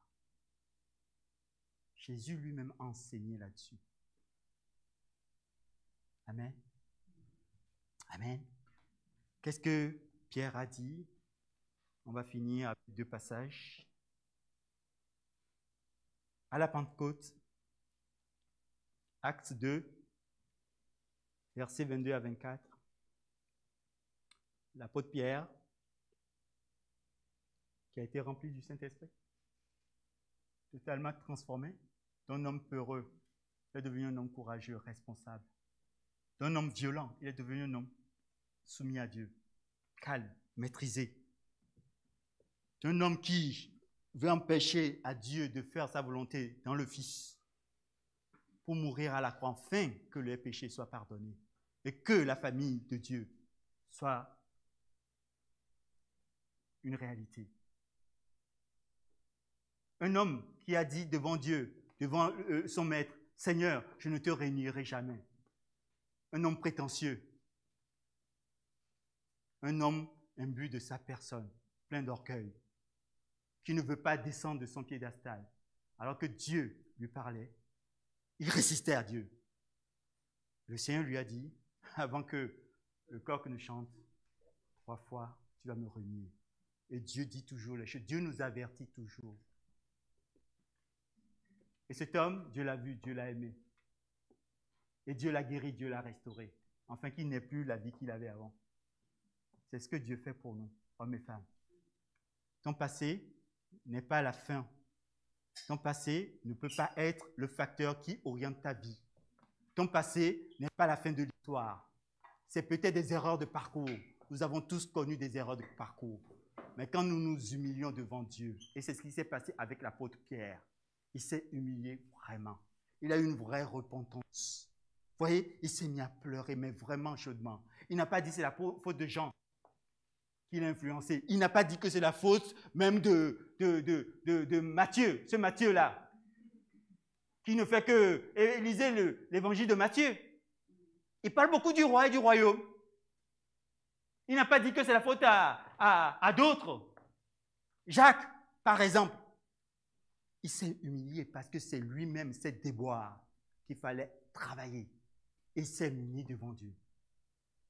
Jésus lui-même a enseigné là-dessus. Amen. Amen. Qu'est-ce que Pierre a dit? On va finir avec 2 passages. À la Pentecôte, Actes 2, versets 22 à 24. L'apôtre Pierre, qui a été rempli du Saint-Esprit, totalement transformé, d'un homme peureux, il est devenu un homme courageux, responsable. D'un homme violent, il est devenu un homme soumis à Dieu, calme, maîtrisé. D'un homme qui veut empêcher à Dieu de faire sa volonté dans le Fils pour mourir à la croix, afin que les péchés soient pardonnés et que la famille de Dieu soit une réalité. Un homme qui a dit devant Dieu, devant son maître, « Seigneur, je ne te réunirai jamais. » Un homme prétentieux. Un homme imbu de sa personne, plein d'orgueil, qui ne veut pas descendre de son piédestal, alors que Dieu lui parlait. Il résistait à Dieu. Le Seigneur lui a dit, avant que le coq ne chante, 3 fois, tu vas me renier. Et Dieu dit toujours les choses. Dieu nous avertit toujours. Et cet homme, Dieu l'a vu, Dieu l'a aimé. Et Dieu l'a guéri, Dieu l'a restauré, afin qu'il n'ait plus la vie qu'il avait avant. C'est ce que Dieu fait pour nous, hommes et femmes. Ton passé n'est pas la fin. Ton passé ne peut pas être le facteur qui oriente ta vie. Ton passé n'est pas la fin de l'histoire. C'est peut-être des erreurs de parcours. Nous avons tous connu des erreurs de parcours. Mais quand nous nous humilions devant Dieu, et c'est ce qui s'est passé avec l'apôtre Pierre, il s'est humilié vraiment. Il a eu une vraie repentance. Vous voyez, il s'est mis à pleurer, mais vraiment chaudement. Il n'a pas dit que c'est la faute de Jean qui l'a influencé. Il n'a pas dit que c'est la faute même de Matthieu, ce Matthieu-là, qui ne fait que lisez l'évangile de Matthieu. Il parle beaucoup du roi et du royaume. Il n'a pas dit que c'est la faute à d'autres. Jacques, par exemple, il s'est humilié parce que c'est lui-même, ses déboires, qu'il fallait travailler. Et il s'est mis devant Dieu.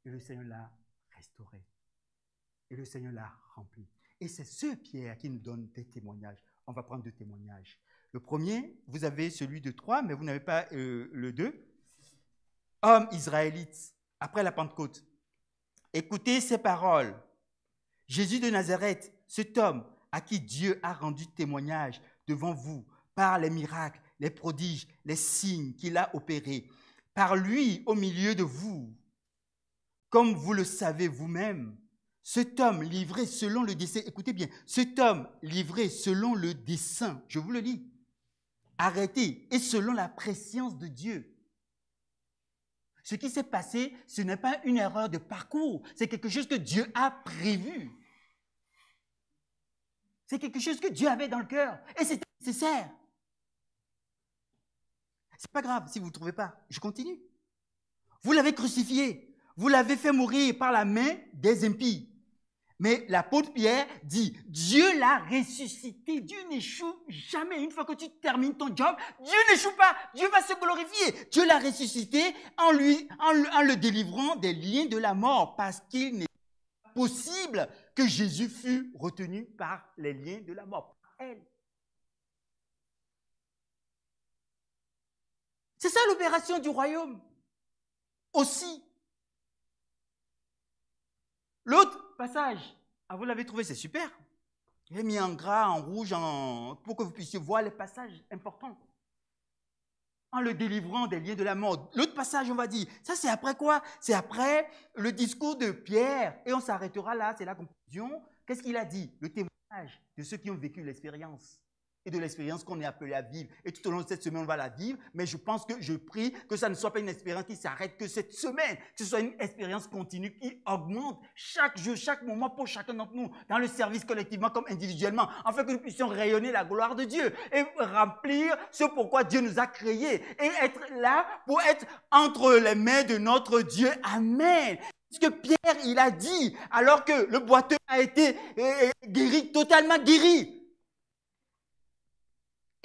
Et le Seigneur l'a restauré. Et le Seigneur l'a rempli. Et c'est ce Pierre qui nous donne des témoignages. On va prendre 2 témoignages. Le premier, vous avez celui de 3, mais vous n'avez pas le 2. Homme israélite, après la Pentecôte, écoutez ces paroles. Jésus de Nazareth, cet homme à qui Dieu a rendu témoignage devant vous par les miracles, les prodiges, les signes qu'il a opérés, par lui au milieu de vous, comme vous le savez vous-même, cet homme livré selon le dessein, écoutez bien, cet homme livré selon le dessein, je vous le dis, arrêté et selon la prescience de Dieu. Ce qui s'est passé, ce n'est pas une erreur de parcours, c'est quelque chose que Dieu a prévu. C'est quelque chose que Dieu avait dans le cœur et c'était nécessaire. C'est pas grave si vous ne le trouvez pas, je continue. Vous l'avez crucifié, vous l'avez fait mourir par la main des impies. Mais l'apôtre Pierre dit, Dieu l'a ressuscité. Dieu n'échoue jamais. Une fois que tu termines ton job, Dieu n'échoue pas. Dieu va se glorifier. Dieu l'a ressuscité en le délivrant des liens de la mort, parce qu'il n'est pas possible que Jésus fût retenu par les liens de la mort. Elle. C'est ça l'opération du royaume. Aussi. L'autre passage, vous l'avez trouvé, c'est super. Il est mis en gras, en rouge, pour que vous puissiez voir les passages importants. En le délivrant des liens de la mort. L'autre passage, on va dire, ça c'est après quoi? C'est après le discours de Pierre. Et on s'arrêtera là, c'est la conclusion. Qu'est-ce qu'il a dit? Le témoignage de ceux qui ont vécu l'expérience. et de l'expérience qu'on est appelé à vivre. Et tout au long de cette semaine, on va la vivre, mais je pense que je prie que ça ne soit pas une expérience qui s'arrête que cette semaine, que ce soit une expérience continue qui augmente chaque jour, chaque moment pour chacun d'entre nous, dans le service collectivement comme individuellement, afin que nous puissions rayonner la gloire de Dieu et remplir ce pourquoi Dieu nous a créés et être là pour être entre les mains de notre Dieu. Amen. Ce que Pierre, il a dit, alors que le boiteux a été guéri, totalement guéri.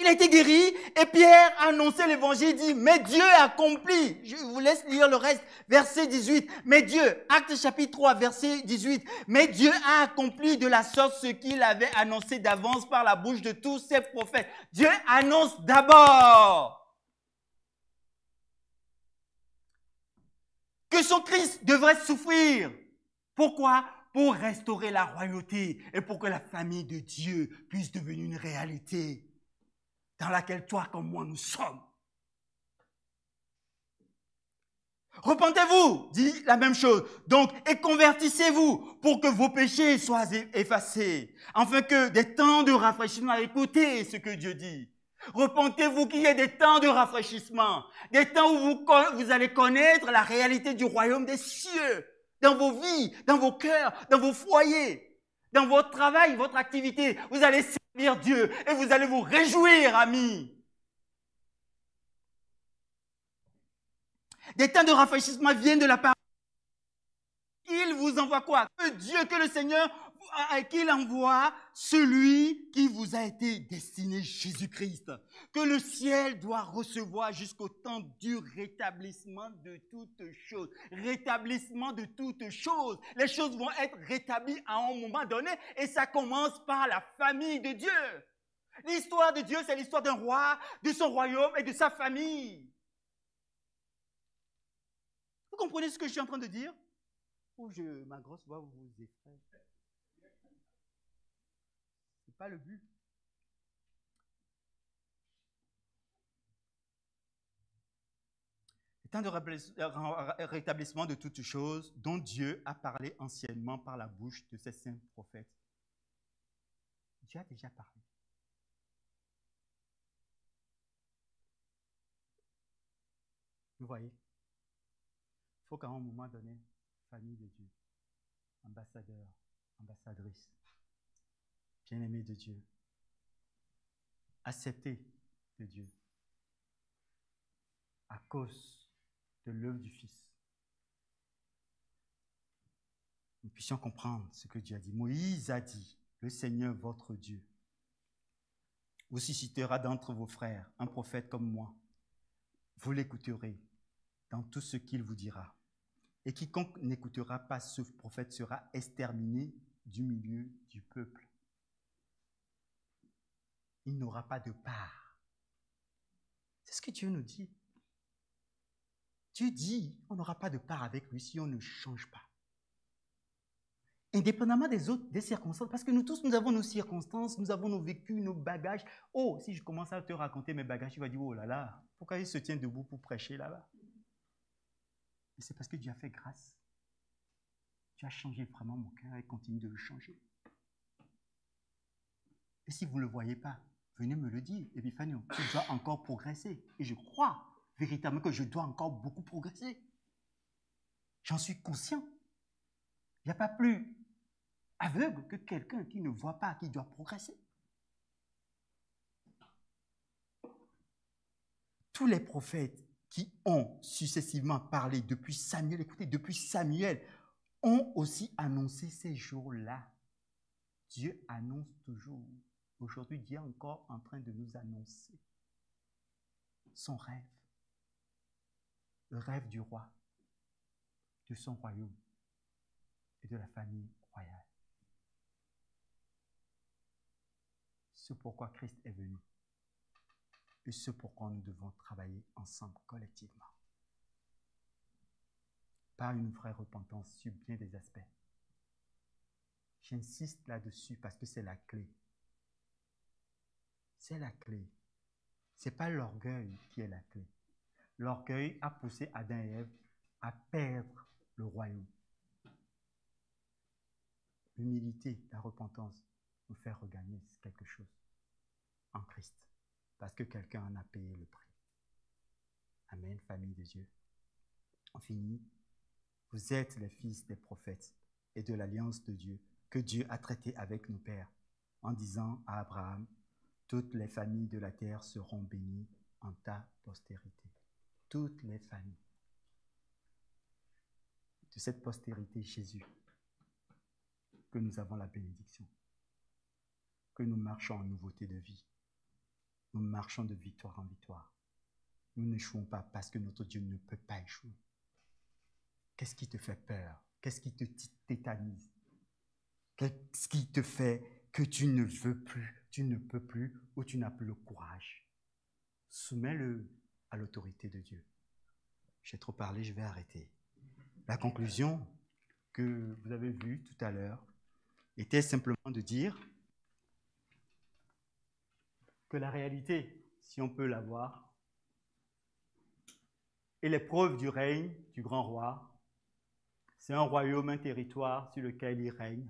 Il a été guéri et Pierre a annoncé l'évangile, dit, mais Dieu a accompli. Je vous laisse lire le reste, verset 18. Mais Dieu, Actes chapitre 3, verset 18. Mais Dieu a accompli de la sorte ce qu'il avait annoncé d'avance par la bouche de tous ses prophètes. Dieu annonce d'abord que son Christ devrait souffrir. Pourquoi? Pour restaurer la royauté et pour que la famille de Dieu puisse devenir une réalité dans laquelle toi comme moi nous sommes. Repentez-vous, dit la même chose. Donc, et convertissez-vous pour que vos péchés soient effacés, afin que des temps de rafraîchissement, écoutez ce que Dieu dit. Repentez-vous qu'il y ait des temps de rafraîchissement, des temps où vous allez connaître la réalité du royaume des cieux, dans vos vies, dans vos cœurs, dans vos foyers, dans votre travail, votre activité. Vous allez servir Dieu et vous allez vous réjouir, amis. Des temps de rafraîchissement viennent de la part. Il vous envoie quoi? Que Dieu, que le Seigneur, qu'il envoie celui qui vous a été destiné, Jésus-Christ. Que le ciel doit recevoir jusqu'au temps du rétablissement de toutes choses. Rétablissement de toutes choses. Les choses vont être rétablies à un moment donné et ça commence par la famille de Dieu. L'histoire de Dieu, c'est l'histoire d'un roi, de son royaume et de sa famille. Vous comprenez ce que je suis en train de dire? Ou ma grosse voix vous effraie? Ce n'est pas le but. Le temps de rétablissement de toutes choses dont Dieu a parlé anciennement par la bouche de ses saints prophètes. Dieu a déjà parlé. Vous voyez? Il faut qu'à un moment donné, famille de Dieu, ambassadeur, ambassadrice, bien-aimé de Dieu, accepté de Dieu, à cause de l'œuvre du Fils, nous puissions comprendre ce que Dieu a dit. Moïse a dit, le Seigneur votre Dieu vous suscitera d'entre vos frères un prophète comme moi. Vous l'écouterez dans tout ce qu'il vous dira. Et quiconque n'écoutera pas ce prophète sera exterminé du milieu du peuple. Il n'aura pas de part. C'est ce que Dieu nous dit. Dieu dit, on n'aura pas de part avec lui si on ne change pas. Indépendamment des circonstances, parce que nous tous, nous avons nos circonstances, nous avons nos vécus, nos bagages. Oh, si je commence à te raconter mes bagages, tu vas dire, oh là là, pourquoi il se tient debout pour prêcher là-bas? Et c'est parce que Dieu a fait grâce. Dieu a changé vraiment mon cœur et continue de le changer. Et si vous ne le voyez pas, venez me le dire. Epiphanie, tu dois encore progresser. Et je crois véritablement que je dois encore beaucoup progresser. J'en suis conscient. Il n'y a pas plus aveugle que quelqu'un qui ne voit pas, qui doit progresser. Tous les prophètes qui ont successivement parlé depuis Samuel, écoutez, depuis Samuel, ont aussi annoncé ces jours-là. Dieu annonce toujours. Aujourd'hui, Dieu est encore en train de nous annoncer son rêve. Le rêve du roi, de son royaume et de la famille royale. C'est pourquoi Christ est venu. Et ce pourquoi nous devons travailler ensemble, collectivement. Par une vraie repentance sur bien des aspects. J'insiste là-dessus parce que c'est la clé. C'est la clé. Ce n'est pas l'orgueil qui est la clé. L'orgueil a poussé Adam et Ève à perdre le royaume. L'humilité, la repentance nous fait regagner quelque chose. en Christ, parce que quelqu'un en a payé le prix. Amen, famille de Dieu. On finit. Vous êtes les fils des prophètes et de l'alliance de Dieu que Dieu a traité avec nos pères en disant à Abraham, toutes les familles de la terre seront bénies en ta postérité. Toutes les familles. De cette postérité, Jésus, que nous avons la bénédiction, que nous marchons en nouveauté de vie. Nous marchons de victoire en victoire. Nous n'échouons pas parce que notre Dieu ne peut pas échouer. Qu'est-ce qui te fait peur? Qu'est-ce qui te tétanise? Qu'est-ce qui te fait que tu ne veux plus, tu ne peux plus ou tu n'as plus le courage? Soumets-le à l'autorité de Dieu. J'ai trop parlé, je vais arrêter. La conclusion que vous avez vue tout à l'heure était simplement de dire que la réalité, si on peut la voir, est l'épreuve du règne du grand roi. C'est un royaume, un territoire sur lequel il règne.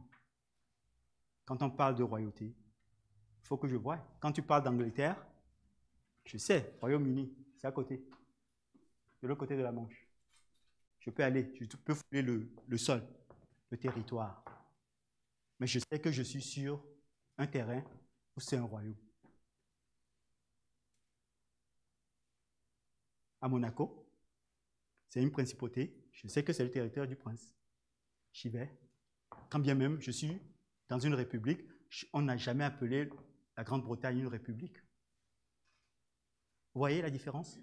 Quand on parle de royauté, il faut que je voie. Quand tu parles d'Angleterre, je sais, Royaume-Uni, c'est à côté, de l'autre côté de la Manche. Je peux aller, je peux fouler le sol, le territoire. Mais je sais que je suis sur un terrain où c'est un royaume. À Monaco, c'est une principauté. Je sais que c'est le territoire du prince. J'y vais. Quand bien même je suis dans une république, on n'a jamais appelé la Grande-Bretagne une république. Vous voyez la différence?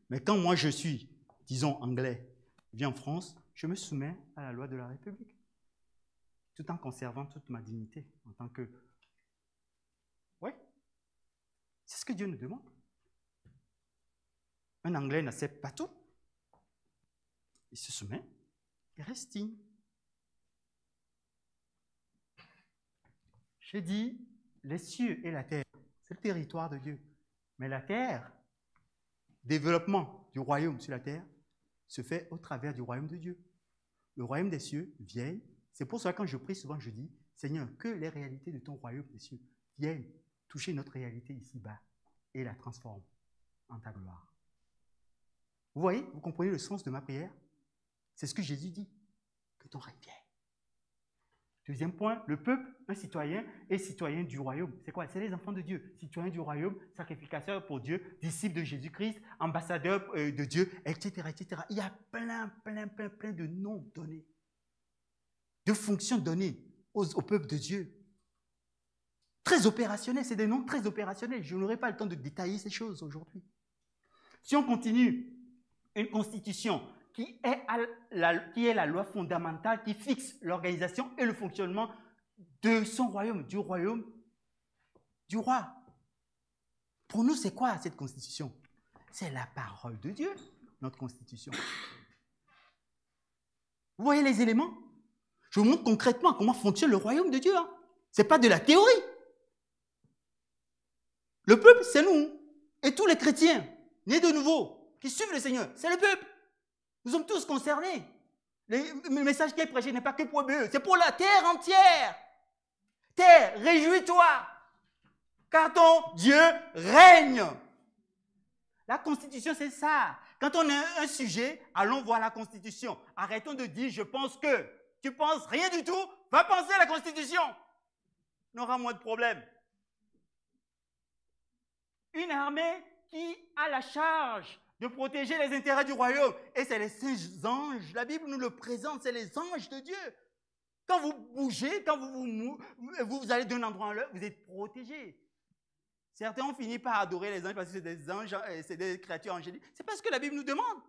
Mais quand moi je suis, disons, anglais, je viens en France, je me soumets à la loi de la République, tout en conservant toute ma dignité en tant que... Oui, c'est ce que Dieu nous demande. Un Anglais n'accepte pas tout. Il se soumet, il reste digne. J'ai dit, les cieux et la terre, c'est le territoire de Dieu. Mais la terre, développement du royaume sur la terre, se fait au travers du royaume de Dieu. Le royaume des cieux vient. C'est pour ça que quand je prie souvent, je dis, Seigneur, que les réalités de ton royaume des cieux viennent toucher notre réalité ici-bas et la transforment en ta gloire. Vous voyez, vous comprenez le sens de ma prière? C'est ce que Jésus dit, que ton règne vienne. Deuxième point, le peuple, un citoyen, est citoyen du royaume. C'est quoi? C'est les enfants de Dieu. Citoyens du royaume, sacrificateurs pour Dieu, disciples de Jésus-Christ, ambassadeurs de Dieu, etc., etc. Il y a plein de noms donnés, de fonctions données au peuple de Dieu. Très opérationnels, c'est des noms très opérationnels. Je n'aurai pas le temps de détailler ces choses aujourd'hui. Si on continue, une constitution qui est la loi fondamentale qui fixe l'organisation et le fonctionnement de son royaume, du royaume du roi. Pour nous, c'est quoi cette constitution? C'est la parole de Dieu, notre constitution. Vous voyez les éléments? Je vous montre concrètement comment fonctionne le royaume de Dieu. Hein. Ce n'est pas de la théorie. Le peuple, c'est nous. Et tous les chrétiens, nés de nouveau, qui suivent le Seigneur, c'est le peuple. Nous sommes tous concernés. Le message qui est prêché n'est pas que pour eux, c'est pour la terre entière. Terre, réjouis-toi, car ton Dieu règne. La Constitution, c'est ça. Quand on a un sujet, allons voir la Constitution. Arrêtons de dire, je pense que. Tu penses rien du tout, va penser à la Constitution. On aura moins de problèmes. Une armée qui a la charge de protéger les intérêts du royaume. Et c'est les saints anges. La Bible nous le présente, c'est les anges de Dieu. Quand vous bougez, quand vous allez d'un endroit à l'autre, vous êtes protégés. Certains ont fini par adorer les anges parce que c'est des anges, c'est des créatures angéliques. C'est pas ce que la Bible nous demande.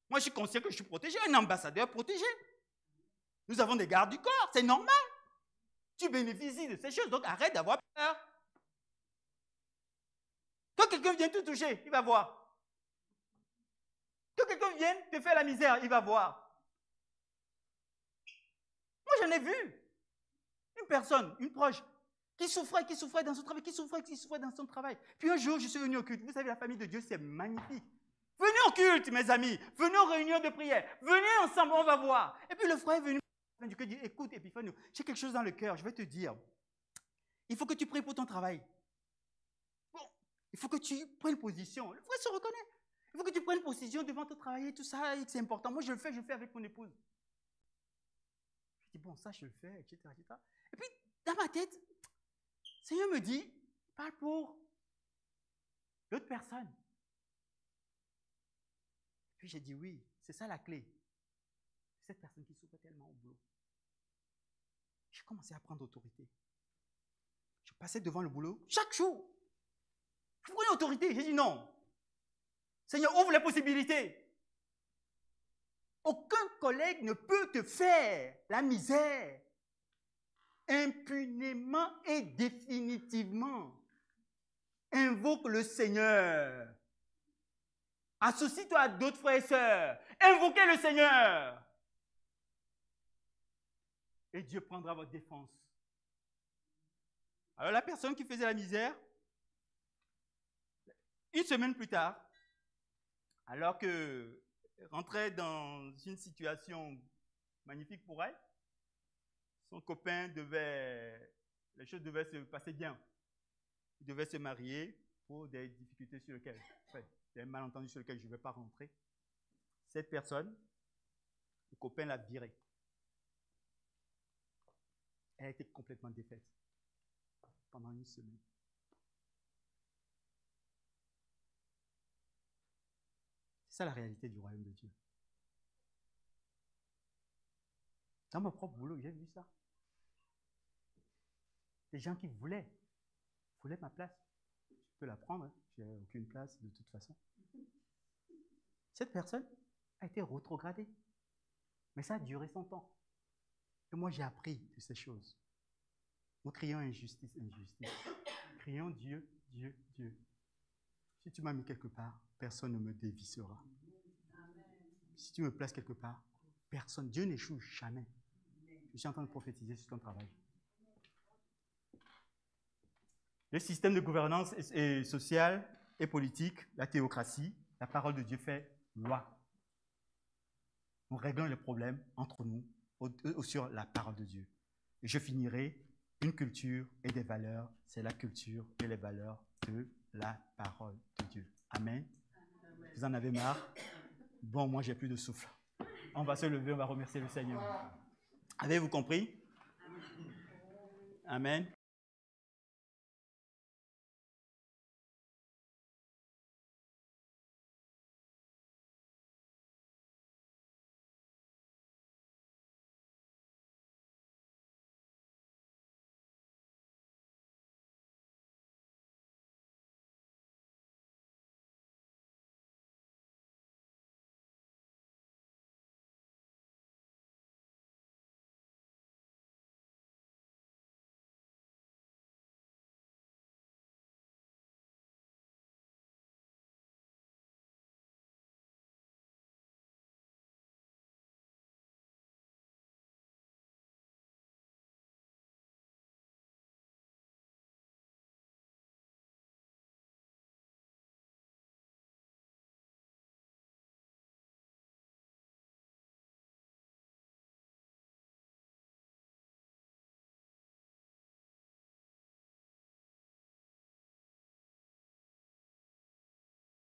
Moi, je suis conscient que je suis protégé, un ambassadeur protégé. Nous avons des gardes du corps, c'est normal. Tu bénéficies de ces choses, donc arrête d'avoir peur. Quand quelqu'un vient te toucher, il va voir. Quand quelqu'un vient te faire la misère, il va voir. Moi, j'en ai vu. Une personne, une proche, qui souffrait dans son travail, qui souffrait dans son travail. Puis un jour, je suis venu au culte. Vous savez, la famille de Dieu, c'est magnifique. Venez au culte, mes amis. Venez aux réunions de prière. Venez ensemble, on va voir. Et puis le frère est venu. Du culte, dit, écoute, Épiphanie, j'ai quelque chose dans le cœur, je vais te dire. Il faut que tu pries pour ton travail. Il faut que tu prennes position. Le frère se reconnaît. Il faut que tu prennes position devant ton travail, tout ça, c'est important. Moi, je le fais avec mon épouse. Je dis, bon, ça, je le fais, etc., etc. Et puis, dans ma tête, le Seigneur me dit, parle pour l'autre personne. Puis j'ai dit, oui, c'est ça la clé. Cette personne qui souffre tellement au boulot. J'ai commencé à prendre autorité. Je passais devant le boulot chaque jour. Je prenais autorité. J'ai dit non. Seigneur, ouvre les possibilités. Aucun collègue ne peut te faire la misère impunément et définitivement. Invoque le Seigneur. Associe-toi à d'autres frères et sœurs. Invoquez le Seigneur. Et Dieu prendra votre défense. Alors la personne qui faisait la misère, une semaine plus tard, alors que rentrait dans une situation magnifique pour elle, son copain les choses devaient se passer bien. Il devait se marier pour des difficultés sur lesquelles, des malentendus sur lesquels je ne vais pas rentrer. Cette personne, le copain l'a virée. Elle a été complètement défaite pendant une semaine. C'est ça la réalité du royaume de Dieu. Dans mon propre boulot, j'ai vu ça. Des gens qui voulaient ma place. Je peux la prendre, hein. Je n'ai aucune place de toute façon. Cette personne a été rétrogradée. Mais ça a duré son temps. Et moi, j'ai appris de ces choses. Nous crions injustice, injustice. Crions Dieu, Dieu, Dieu. Si tu m'as mis quelque part, personne ne me dévissera. Si tu me places quelque part, personne, Dieu n'échoue jamais. Je suis en train de prophétiser sur ton travail. Le système de gouvernance sociale et politique, la théocratie, la parole de Dieu fait loi. Nous réglons les problèmes entre nous sur la parole de Dieu. Et je finirai, une culture et des valeurs, c'est la culture et les valeurs de la parole de Dieu. Amen. Vous en avez marre? Bon, moi, j'ai plus de souffle. On va se lever, on va remercier le Seigneur. Avez-vous compris? Amen.